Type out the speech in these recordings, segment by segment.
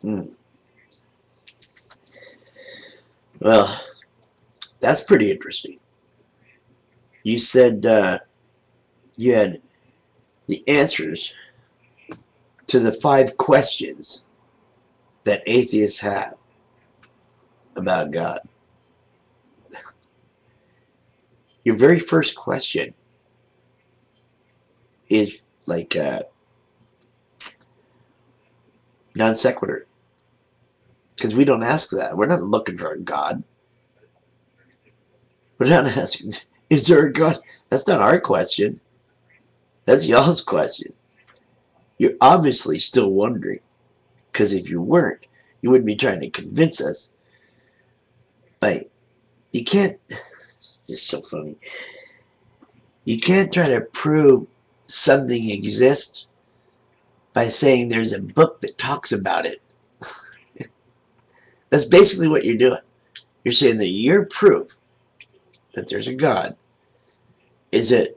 Hmm. Well, that's pretty interesting. You said you had the answers to the 5 questions that atheists have about God. Your very first question is like non sequitur because we don't ask that. We're not looking for a God. We're not asking, is there a God? That's not our question. That's y'all's question. You're obviously still wondering because if you weren't, you wouldn't be trying to convince us. Like, you can't, it's so funny. You can't try to prove something exists by saying there's a book that talks about it. That's basically what you're doing. You're saying that your proof that there's a God is that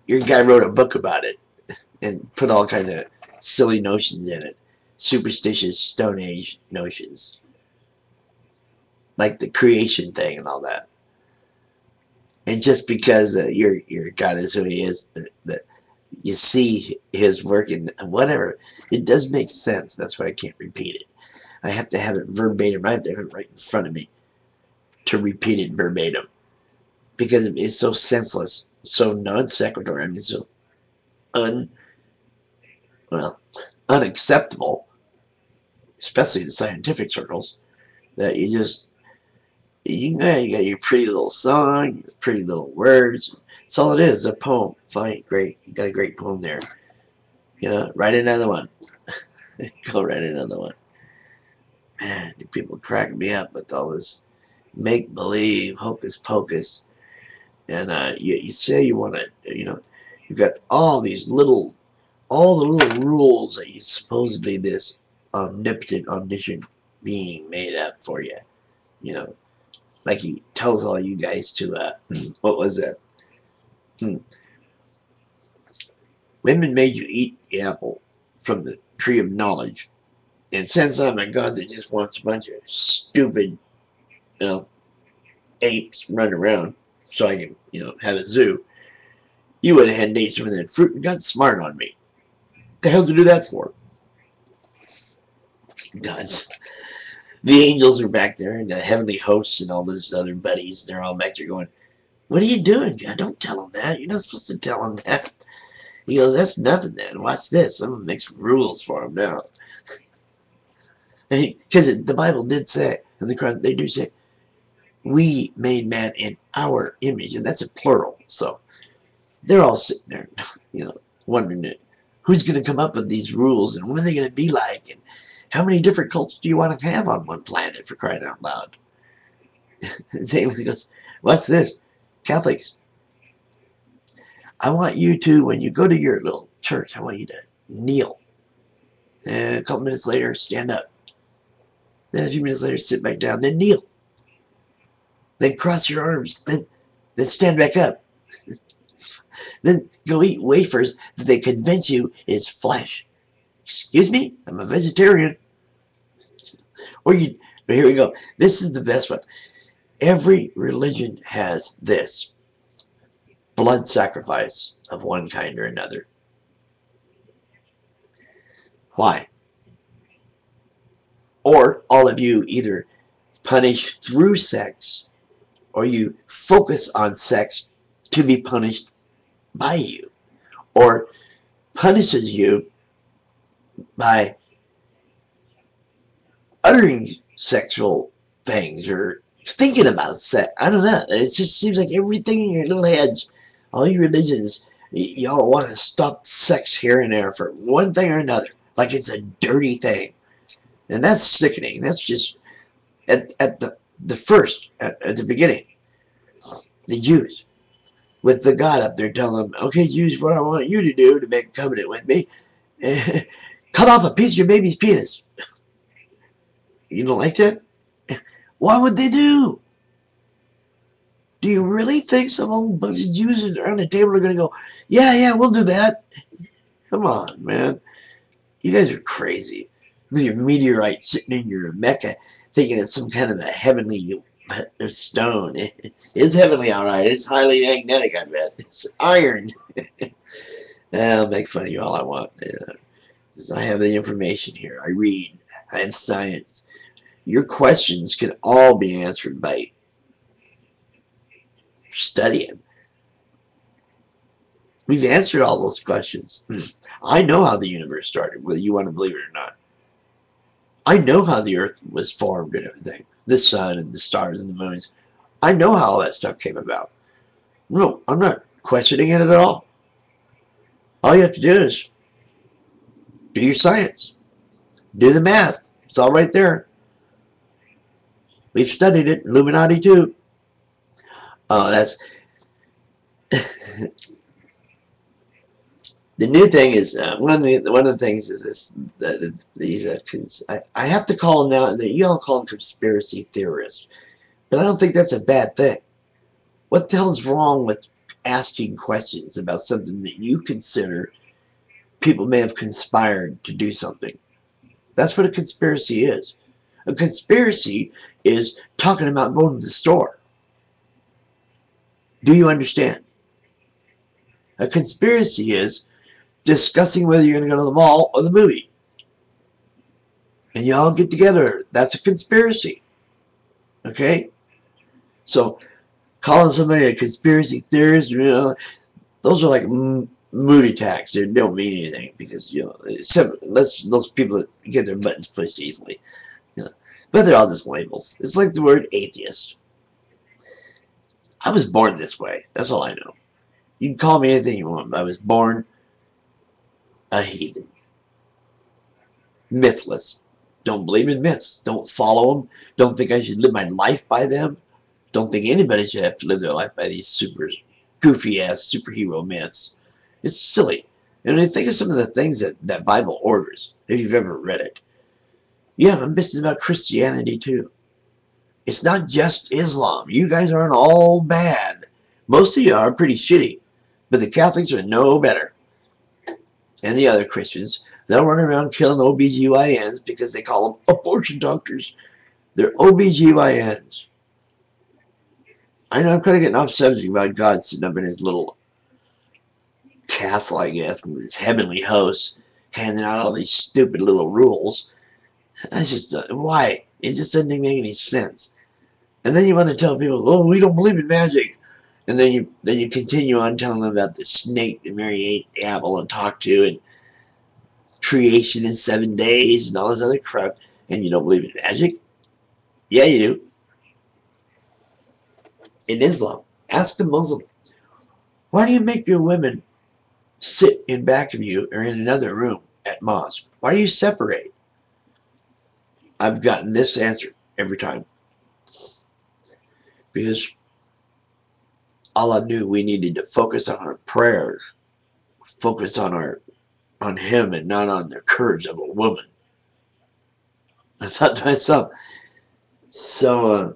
your guy wrote a book about it and put all kinds of silly notions in it, superstitious Stone Age notions, like the creation thing and all that. And just because your God is who He is, that you see His work and whatever, it does make sense. That's why I can't repeat it. I have to have it verbatim. I have to have it right in front of me to repeat it verbatim because it's so senseless, so non sequitur. I mean, so un well unacceptable, especially in scientific circles, that you got your pretty little song, your pretty little words. That's all it is, a poem. Fine, great. You got a great poem there. Write another one. Go write another one. Man, people crack me up with all this make believe, hocus pocus. And you say you want to, you've got all the little rules that you supposedly this omnipotent, omniscient being made up for you. You know, like he tells all you guys to, what was that? Women made you eat the apple from the tree of knowledge. And since I'm a god that just wants a bunch of stupid, you know, apes run around so I can, have a zoo, you went ahead and ate some of that fruit and got smart on me. What the hell did you do that for? Gods. The angels are back there, and the heavenly hosts and all those other buddies, they're all back there going, what are you doing, God? Don't tell them that. You're not supposed to tell them that. He goes, that's nothing then. Watch this. I'm going to make some rules for them now. Because the Bible did say, and the Quran, they do say, we made man in our image, and that's a plural. So they're all sitting there, wondering who's going to come up with these rules and what are they going to be like, and how many different cults do you want to have on one planet, for crying out loud? He goes, what's this? Catholics, I want you to, when you go to your little church, I want you to kneel. And a couple minutes later, stand up. Then a few minutes later, sit back down. Then kneel. Then cross your arms. Then stand back up. Then go eat wafers that they convince you is flesh. Excuse me? I'm a vegetarian. Or here we go. This is the best one. Every religion has this. Blood sacrifice of one kind or another. Why? Or all of you either punish through sex or you focus on sex to be punished by you, or punishes you by uttering sexual things or thinking about sex. I don't know. It just seems like everything in your little heads, all your religions, y'all want to stop sex here and there for one thing or another, like it's a dirty thing. And that's sickening. That's just at the first, at the beginning, the Jews, with the God up there telling them, okay, Jews, what I want you to do to make a covenant with me, cut off a piece of your baby's penis. You don't like that? What would they do? Do you really think some old bunch of Jews around the table are going to go, yeah, we'll do that? Come on, man. You guys are crazy. with your meteorite sitting in your Mecca, thinking it's some kind of a heavenly stone. It's heavenly, all right. It's highly magnetic, I bet. It's iron. I'll make fun of you all I want. I have the information here. I read. I have science. Your questions can all be answered by studying. We've answered all those questions. I know how the universe started, whether you want to believe it or not. I know how the earth was formed and everything. The sun and the stars and the moons. I know how all that stuff came about. No, I'm not questioning it at all. All you have to do is do your science. Do the math. It's all right there. We've studied it. Illuminati too. Oh, that's... The new thing is, one of the things is this, these, I have to call them now, you all call them conspiracy theorists, but I don't think that's a bad thing. What the hell is wrong with asking questions about something that you consider people may have conspired to do something? That's what a conspiracy is. A conspiracy is talking about going to the store. Do you understand? A conspiracy is discussing whether you're going to go to the mall or the movie. And you all get together. That's a conspiracy. Okay? So, calling somebody a conspiracy theorist, you know, those are like mood attacks. They don't mean anything because, you know, unless those people that get their buttons pushed easily. You know. But they're all just labels. It's like the word atheist. I was born this way. That's all I know. You can call me anything you want. I was born a heathen. Mythless. Don't believe in myths. Don't follow them. Don't think I should live my life by them. Don't think anybody should have to live their life by these super goofy-ass superhero myths. It's silly. And I think of some of the things that Bible orders, if you've ever read it. Yeah, I'm bitching about Christianity too. It's not just Islam. You guys aren't all bad. Most of you are pretty shitty. But the Catholics are no better. And the other Christians, they'll run around killing OBGYNs because they call them abortion doctors. They're OBGYNs. I know I'm kind of getting off subject about God sitting up in his little castle, I guess, with his heavenly hosts, handing out all these stupid little rules. That's just, why? It just doesn't make any sense. And then you want to tell people, oh, we don't believe in magic. And then you continue on telling them about the snake that Mary ate the apple and talked to, and creation in 7 days, and all this other crap. And you don't believe in magic? Yeah, you do. In Islam, ask a Muslim, why do you make your women sit in back of you or in another room at mosque? Why do you separate? I've gotten this answer every time. Because Allah knew we needed to focus on our prayers, focus on him and not on the courage of a woman. I thought to myself, so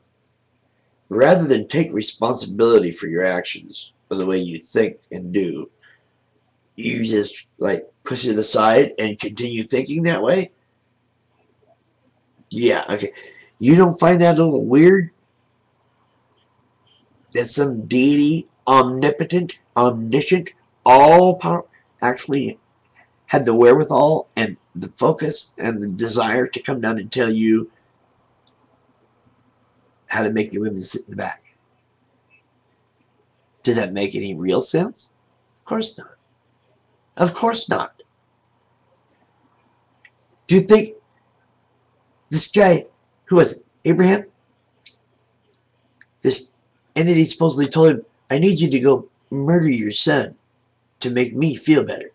rather than take responsibility for your actions or the way you think and do, you just like push it aside and continue thinking that way? Yeah, okay. You don't find that a little weird? That some deity, omnipotent, omniscient, all-powerful, actually had the wherewithal and the focus and the desire to come down and tell you how to make your women sit in the back. Does that make any real sense? Of course not. Of course not. Do you think this guy, who was it, Abraham? This entity supposedly told him, I need you to go murder your son to make me feel better.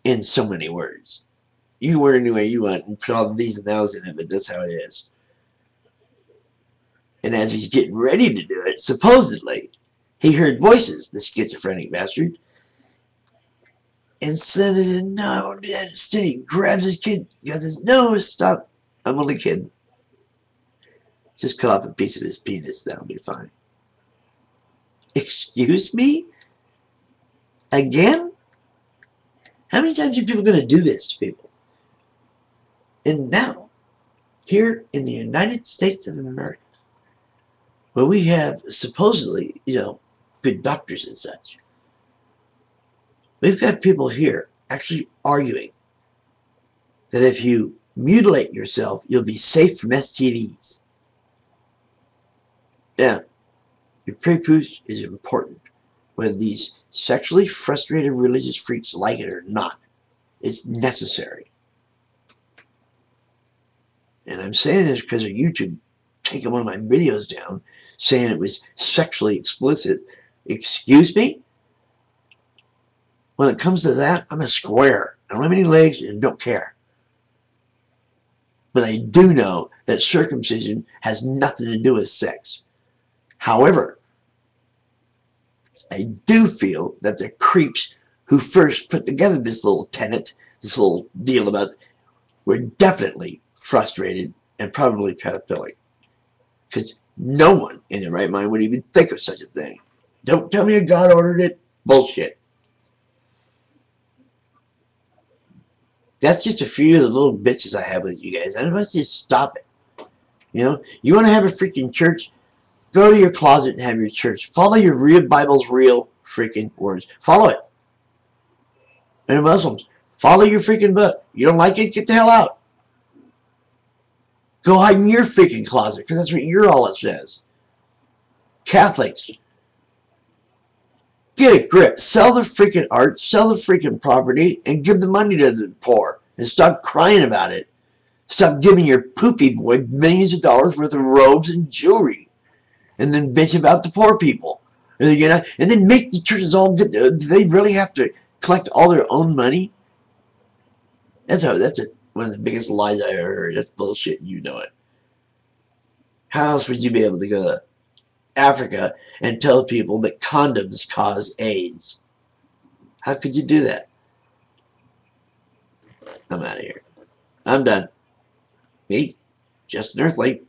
In so many words. You can word it any way you want and put all these and thous in it, but that's how it is. And as he's getting ready to do it, supposedly, he heard voices, the schizophrenic bastard. And said, no, Dad, instead he grabs his kid. He goes, no, stop. I'm only kidding. Just cut off a piece of his penis. That'll be fine. Excuse me? Again? How many times are people going to do this to people? And now, here in the United States of America, where we have supposedly, good doctors and such, we've got people here actually arguing that if you mutilate yourself, you'll be safe from STDs. Yeah, your pre-pooch is important, whether these sexually frustrated religious freaks like it or not. It's necessary. And I'm saying this because of YouTube taking one of my videos down, saying it was sexually explicit. Excuse me? When it comes to that, I'm a square. I don't have any legs and don't care. But I do know that circumcision has nothing to do with sex. However, I do feel that the creeps who first put together this little tenet, this little deal about, were definitely frustrated and probably pedophilic. Because no one in their right mind would even think of such a thing. Don't tell me God ordered it. Bullshit. That's just a few of the little bitches I have with you guys. I must just stop it. You want to have a freaking church? Go to your closet and have your church. Follow your real Bible's real freaking words. Follow it. And Muslims, follow your freaking book. You don't like it? Get the hell out. Go hide in your freaking closet, because that's what your Allah says. Catholics, get a grip. Sell the freaking art, sell the freaking property, and give the money to the poor. And stop crying about it. Stop giving your poopy boy millions of dollars worth of robes and jewelry. And then bitch about the poor people. And then make the churches all get. Do they really have to collect all their own money? That's one of the biggest lies I ever heard. That's bullshit. You know it. How else would you be able to go to Africa and tell people that condoms cause AIDS? How could you do that? I'm out of here. I'm done. Me, Justin Earthley.